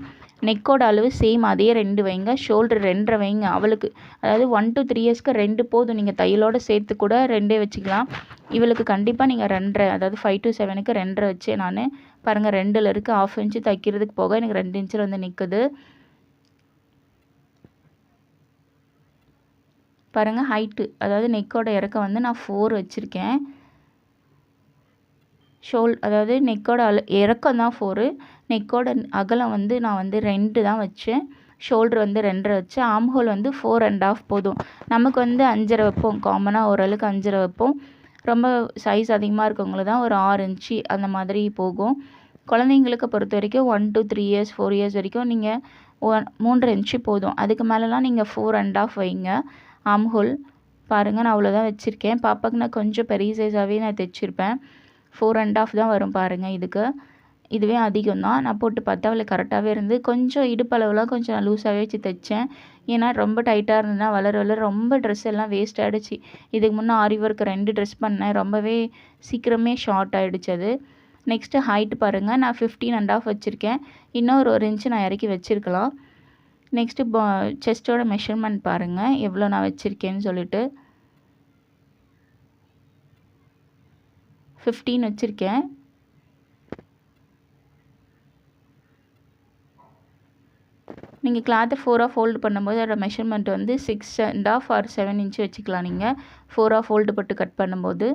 [SPEAKER 1] நெக்கோட அளவு சேம் அதே 2 வைங்க, ஷோல்டர் 2.5 வைங்க. அவளுக்கு அதாவது 1 to 3 இயர்ஸ்க்கு 2 போதும். நீங்கள் தையலோடு சேர்த்து கூட 2 வச்சுக்கலாம். இவளுக்கு கண்டிப்பாக நீங்கள் 2.5, அதாவது 5 to 7க்கு 2.5 வச்சேன் நான். பாருங்கள் 2ல் இருக்குது, 1/2 இன்ச்சு தைக்கிறதுக்கு போக எனக்கு 2 இன்ச்சில் வந்து நிற்குது. பாருங்கள் ஹைட்டு, அதாவது நெக்கோட இறக்கம் வந்து நான் 4 வச்சுருக்கேன். அதாவது நெக்கோட இறக்கம் தான் 4, நெக்கோட அகலம் வந்து நான் வந்து 2 தான் வச்சேன். ஷோல்டர் வந்து 2.5 வச்சு, ஆர்ம் ஹோல் வந்து 4.5 போதும். நமக்கு வந்து 5.5 வைப்போம், காமனாக ஓரளவுக்கு 5.5 வைப்போம். ரொம்ப சைஸ் அதிகமாக இருக்கவங்களுக்கு தான் ஒரு 6 இன்ச்சு அந்த மாதிரி போகும். குழந்தைங்களுக்கு பொறுத்த வரைக்கும் 1 to 3 இயர்ஸ் 4 இயர்ஸ் வரைக்கும் நீங்கள் 3.5 இன்ச்சு போதும். அதுக்கு மேலெலாம் நீங்கள் 4.5 வைங்க ஆர்ம் ஹோல். பாருங்கள், நான் அவ்வளோதான் வச்சுருக்கேன். பாப்பாவுக்கு நான் கொஞ்சம் பெரிய சைஸாகவே நான் தைச்சிருப்பேன். 4.5 தான் வரும் பாருங்கள் இதுக்கு. இதுவே அதிகம் தான். நான் போட்டு பார்த்தா அவளுக்கு கரெக்டாகவே இருந்து, கொஞ்சம் இடுப்பளவுலாம் கொஞ்சம் நான் லூஸாகவே வச்சு தைச்சேன். ஏன்னா ரொம்ப டைட்டாக இருந்ததுன்னா வளர ரொம்ப ட்ரெஸ் எல்லாம் வேஸ்ட் ஆகிடுச்சு. இதுக்கு முன்னே ஆரி ஒர்க் 2 ட்ரெஸ் பண்ணேன். ரொம்பவே சீக்கிரமே ஷார்ட் ஆகிடுச்சு அது. நெக்ஸ்ட்டு ஹைட் பாருங்கள், நான் 15.5 வச்சுருக்கேன். இன்னும் ஒரு 1 இன்ச்சு நான் இறக்கி வச்சுருக்கலாம். நெக்ஸ்ட்டு செஸ்ட்டோட மெஷர்மெண்ட் பாருங்கள் எவ்வளோ நான் வச்சுருக்கேன்னு சொல்லிட்டு. 15 வச்சுருக்கேன். நீங்கள் கிளாத்தை 4ஆக ஃபோல்டு பண்ணும்போது அதோட மெஷர்மெண்ட் வந்து 6.5 ஆர் 7 இன்ச்சு வச்சுக்கலாம். நீங்கள் 4ஆக ஃபோல்டு போட்டு கட் பண்ணும்போது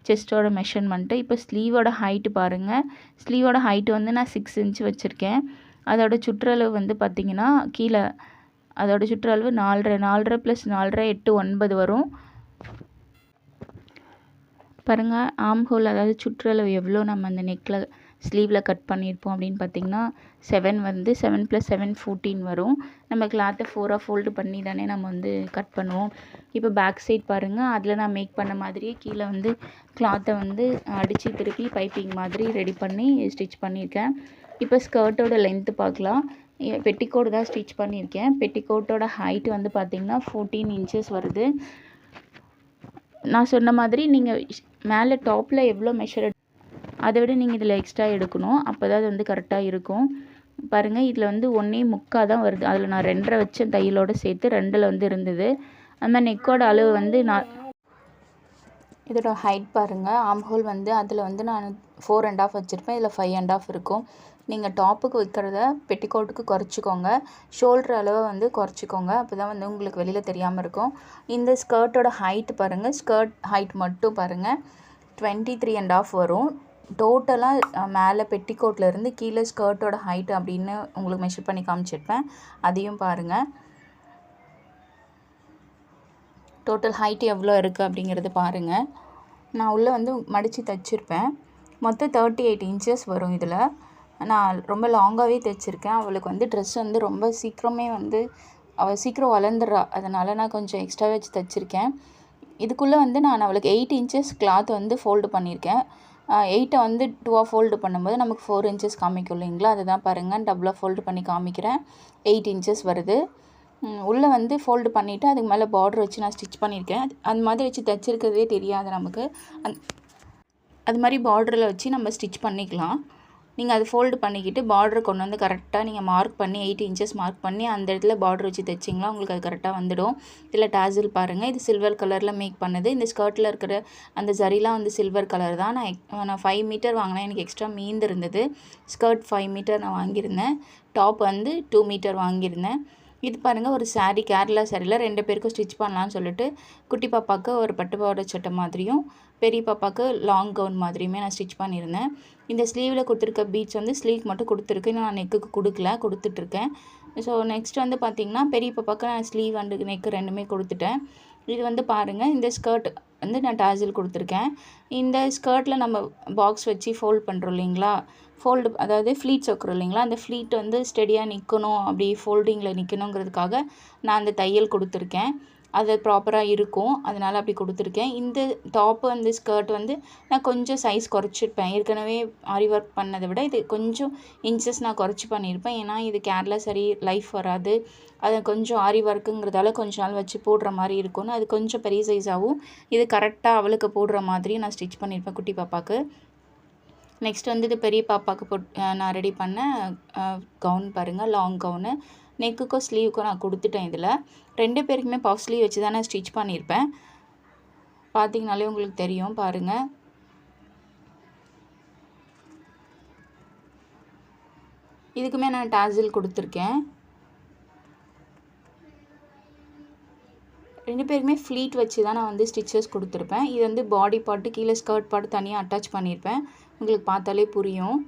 [SPEAKER 1] செஸ்ட்டோட மெஷர்மெண்ட்டு. இப்போ ஸ்லீவோட ஹைட்டு பாருங்கள். ஸ்லீவோட ஹைட்டு வந்து நான் 6 இன்ச்சு வச்சுருக்கேன். அதோட சுற்றளவு வந்து பார்த்திங்கன்னா கீழே அதோட சுற்றளவு 4.5 + 4.5 8 9 வரும். பாருங்கள், ஆர்ம் ஹோல் அதாவது சுற்றளவு எவ்வளோ நம்ம அந்த நெக்கில் ஸ்லீவில் கட் பண்ணியிருப்போம் அப்படின்னு பார்த்திங்கன்னா 7 வந்து 7 + 7 14 வரும். நம்ம கிளாத்தை 4ஆக ஃபோல்டு பண்ணி தானே நம்ம வந்து கட் பண்ணுவோம். இப்போ பேக் சைட் பாருங்கள், அதில் நான் மேக் பண்ண மாதிரியே கீழே வந்து கிளாத்தை வந்து அடித்து திருப்பி பைப்பிங் மாதிரி ரெடி பண்ணி ஸ்டிச் பண்ணியிருக்கேன். இப்போ ஸ்கர்ட்டோட லென்த்து பார்க்கலாம். பெட்டிக்கோட் தான் ஸ்டிச் பண்ணியிருக்கேன். பெட்டிக்கோட்டோட ஹைட் வந்து பார்த்திங்கன்னா 14 இன்ச்சஸ் வருது. நான் சொன்ன மாதிரி நீங்கள் மேலே டாப்பில் எவ்வளோ மெஷர் அதை விட நீங்கள் இதில் எக்ஸ்ட்ரா எடுக்கணும். அப்போ தான் அது வந்து கரெக்டாக இருக்கும். பாருங்கள், இதில் வந்து 1.25 தான் வருது. அதில் நான் 2.5 வச்ச தையலோடு சேர்த்து 2ல் வந்து இருந்தது. அந்த மாதிரி நெக்கோட அளவு வந்து நான் இதோட ஹைட் பாருங்கள். ஆர்ம் ஹோல் வந்து அதில் வந்து நான் 4.5 வச்சுருப்பேன். இதில் 5.5 இருக்கும். நீங்கள் டாப்புக்கு வைக்கிறத பெட்டிக்கோட்டுக்கு குறைச்சிக்கோங்க. ஷோல்டர் அளவை வந்து குறைச்சிக்கோங்க. அப்போ தான் வந்து உங்களுக்கு வெளியில் தெரியாமல் இருக்கும். இந்த ஸ்கர்ட்டோட ஹைட் பாருங்கள். ஸ்கர்ட் ஹைட் மட்டும் பாருங்கள் 23.5 வரும். டோட்டலாக மேலே பெட்டிக்கோட்லேருந்து கீழே ஸ்கர்ட்டோட ஹைட் அப்படின்னு உங்களுக்கு மெஷர் பண்ணி காமிச்சிருப்பேன். அதையும் பாருங்கள். டோட்டல் ஹைட் எவ்வளோ இருக்குது அப்படிங்கிறது பாருங்கள். நான் உள்ளே வந்து மடித்து தைச்சிருப்பேன். மொத்தம் 38 இன்ச்சஸ் வரும். இதில் நான் ரொம்ப லாங்காகவே தைச்சிருக்கேன். அவளுக்கு வந்து ட்ரெஸ் வந்து ரொம்ப சீக்கிரமே வந்து அவள் சீக்கிரம் வளர்ந்துடுறா. அதனால் நான் கொஞ்சம் எக்ஸ்ட்ரா வச்சு தைச்சிருக்கேன். இதுக்குள்ளே வந்து நான் அவளுக்கு 8 இன்ச்சஸ் கிளாத் வந்து ஃபோல்டு பண்ணியிருக்கேன். 8 வந்து 2ஆக ஃபோல்டு பண்ணும்போது நமக்கு 4 இன்ச்சஸ் காமிக்கும் இல்லைங்களா? அதுதான் பாருங்கள், டபுளாக ஃபோல்டு பண்ணி காமிக்கிறேன். 8 இன்ச்சஸ் வருது. உள்ளே வந்து ஃபோல்டு பண்ணிவிட்டு அதுக்கு மேலே பார்டர் வச்சு நான் ஸ்டிச் பண்ணியிருக்கேன். அந்த மாதிரி வச்சு தைச்சிருக்கிறதே தெரியாது நமக்கு. அது மாதிரி பார்டரில் வச்சு நம்ம ஸ்டிச் பண்ணிக்கலாம். நீங்கள் அது ஃபோல்டு பண்ணிக்கிட்டு பார்டரை கொண்டு வந்து கரெக்டாக நீங்கள் மார்க் பண்ணி 8 இன்ச்சஸ் மார்க் பண்ணி அந்த இடத்துல பார்டர் வச்சு தைச்சிங்களா உங்களுக்கு அது கரெக்டாக வந்துடும். இதில் டாசில் பாருங்கள், இது சில்வர் கலரில் மேக் பண்ணது. இந்த ஸ்கர்ட்டில் இருக்கிற அந்த ஜரிலாம் வந்து சில்வர் கலர் தான். நான் 5 மீட்டர் வாங்கினேன். எனக்கு எக்ஸ்ட்ரா மீந்து இருந்தது. ஸ்கர்ட் 5 மீட்டர் நான் வாங்கியிருந்தேன். டாப் வந்து 2 மீட்டர் வாங்கியிருந்தேன். இது பாருங்கள், ஒரு சாரீ, கேரளா சாரியில் 2 பேருக்கும் ஸ்டிச் பண்ணலான்னு சொல்லிட்டு குட்டி பாப்பாவுக்கு ஒரு பட்டு பாவாடை சட்டை மாதிரியும் பெரிய பாப்பாவுக்கு லாங் கவுன் மாதிரியுமே நான் ஸ்டிச் பண்ணியிருந்தேன். இந்த ஸ்லீவில் கொடுத்துருக்க பீட்ஸ் வந்து ஸ்லீவ் மட்டும் கொடுத்துருக்கு. நான் நெக்குக்கு கொடுத்துட்ருக்கேன். ஸோ நெக்ஸ்ட் வந்து பார்த்திங்கன்னா பெரிய பாப்பாவுக்கு நான் ஸ்லீவ் அண்டு நெக்கு 2மே கொடுத்துட்டேன். இது வந்து பாருங்கள், இந்த ஸ்கர்ட் வந்து நான் டாசில் கொடுத்துருக்கேன். இந்த ஸ்கர்ட்டில் நம்ம பாக்ஸ் வச்சு ஃபோல்ட் பண்ணுறோம் இல்லைங்களா? ஃபோல்டு அதாவது ஃப்ளீட்ஸ் வைக்கிறோம் இல்லைங்களா? அந்த ஃப்ளீட் வந்து ஸ்டெடியாக நிற்கணும், அப்படி ஃபோல்டிங்கில் நிற்கணுங்கிறதுக்காக நான் அந்த தையல் கொடுத்துருக்கேன். அது ப்ராப்பராக இருக்கும், அதனால் அப்படி கொடுத்துருக்கேன். இந்த டாப்பு அந்த ஸ்கர்ட் வந்து நான் கொஞ்சம் சைஸ் குறைச்சிருப்பேன். ஏற்கனவே ஆரி ஒர்க் பண்ணதை விட இது கொஞ்சம் இன்ச்சஸ் நான் குறைச்சி பண்ணியிருப்பேன். ஏன்னா இது கேரளா சாரி லைஃப் வராது. அது கொஞ்சம் ஆரி ஒர்க்குங்கிறதால கொஞ்ச நாள் வச்சு போடுற மாதிரி இருக்கும்னு அது கொஞ்சம் பெரிய சைஸாகவும் இது கரெக்டாக அவளுக்கு போடுற மாதிரி நான் ஸ்டிச் பண்ணியிருப்பேன் குட்டி பாப்பாவுக்கு. நெக்ஸ்ட் வந்து இது பெரிய பாப்பாவுக்கு நான் ரெடி பண்ண கவுன் பாருங்கள், லாங் கவுனு. நெக்குக்கும் ஸ்லீவுக்கும் நான் கொடுத்துட்டேன். இதில் 2 பேருக்குமே பஃப் ஸ்லீவ் வச்சு தான் நான் ஸ்டிச் பண்ணியிருப்பேன். பார்த்திங்கனாலே உங்களுக்கு தெரியும் பாருங்கள். இதுக்குமே நான் டாசில் கொடுத்துருக்கேன். 2 பேருக்குமே ஃப்ளீட் வச்சு தான் நான் வந்து ஸ்டிச்சஸ் கொடுத்துருப்பேன். இது வந்து பாடி பார்ட்டு கீழே ஸ்கர்ட் பார்ட் தனியாக அட்டாச் பண்ணியிருப்பேன். உங்களுக்கு பார்த்தாலே புரியும்.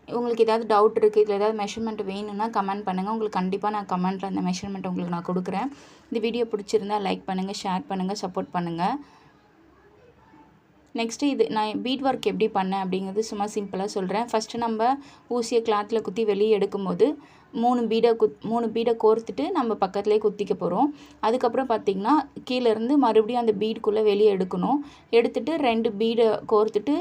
[SPEAKER 1] உங்களுக்கு ஏதாவது டவுட் இருக்குது, இதில் ஏதாவது மெஷர்மெண்ட் வேணும்னா கமெண்ட் பண்ணுங்கள். உங்களுக்கு கண்டிப்பாக நான் கமெண்ட்டில் அந்த மெஷர்மெண்ட் உங்களுக்கு நான் கொடுக்குறேன். இந்த வீடியோ பிடிச்சிருந்தா லைக் பண்ணுங்கள், ஷேர் பண்ணுங்கள், சப்போர்ட் பண்ணுங்கள். நெக்ஸ்ட்டு இது நான் பீட் ஒர்க் எப்படி பண்ணேன் அப்படிங்கிறது சும்மா சிம்பிளாக சொல்கிறேன். ஃபஸ்ட்டு நம்ம ஊசியை கிளாத்தில் குத்தி வெளியே எடுக்கும்போது 3 பீடை கோர்த்துட்டு நம்ம பக்கத்துலேயே குத்திக்க போகிறோம். அதுக்கப்புறம் பார்த்திங்கன்னா கீழேருந்து மறுபடியும் அந்த பீடுக்குள்ளே வெளியே எடுக்கணும். எடுத்துகிட்டு 2 பீடை கோர்த்துட்டு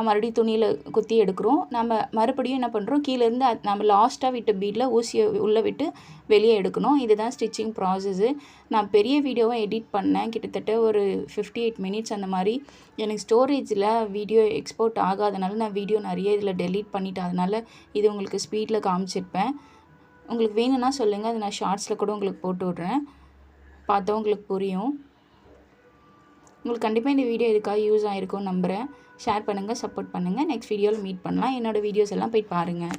[SPEAKER 1] மறுபடியும் துணியில் குத்தி எடுக்கிறோம். நம்ம மறுபடியும் என்ன பண்ணுறோம், கீழேருந்து நம்ம லாஸ்ட்டாக விட்ட பீடில் ஊசியை உள்ளே விட்டு வெளியே எடுக்கணும். இதுதான் ஸ்டிச்சிங் ப்ராசஸ்ஸு. நான் பெரிய வீடியோவை எடிட் பண்ணேன், கிட்டத்தட்ட ஒரு 58 மினிட்ஸ் அந்த மாதிரி. எனக்கு ஸ்டோரேஜில் வீடியோ எக்ஸ்போர்ட் ஆகாதனால நான் வீடியோ நிறைய இதில் டெலீட் பண்ணிட்டேன். அதனால் இது உங்களுக்கு ஸ்பீடில் காமிச்சிருப்பேன். உங்களுக்கு வேணும்னா சொல்லுங்கள், அது நான் ஷார்ட்ஸில் கூட உங்களுக்கு போட்டு விட்றேன், பார்த்தா உங்களுக்கு புரியும். உங்களுக்கு கண்டிப்பாக இந்த வீடியோ எதுக்காக யூஸ் ஆகிருக்கும்னு நம்புகிறேன். ஷேர் பண்ணுங்கள், சப்போர்ட் பண்ணுங்கள். நெக்ஸ்ட் வீடியோவில் மீட் பண்ணலாம். என்னோடய வீடியோஸ் எல்லாம் போய் பாருங்கள்.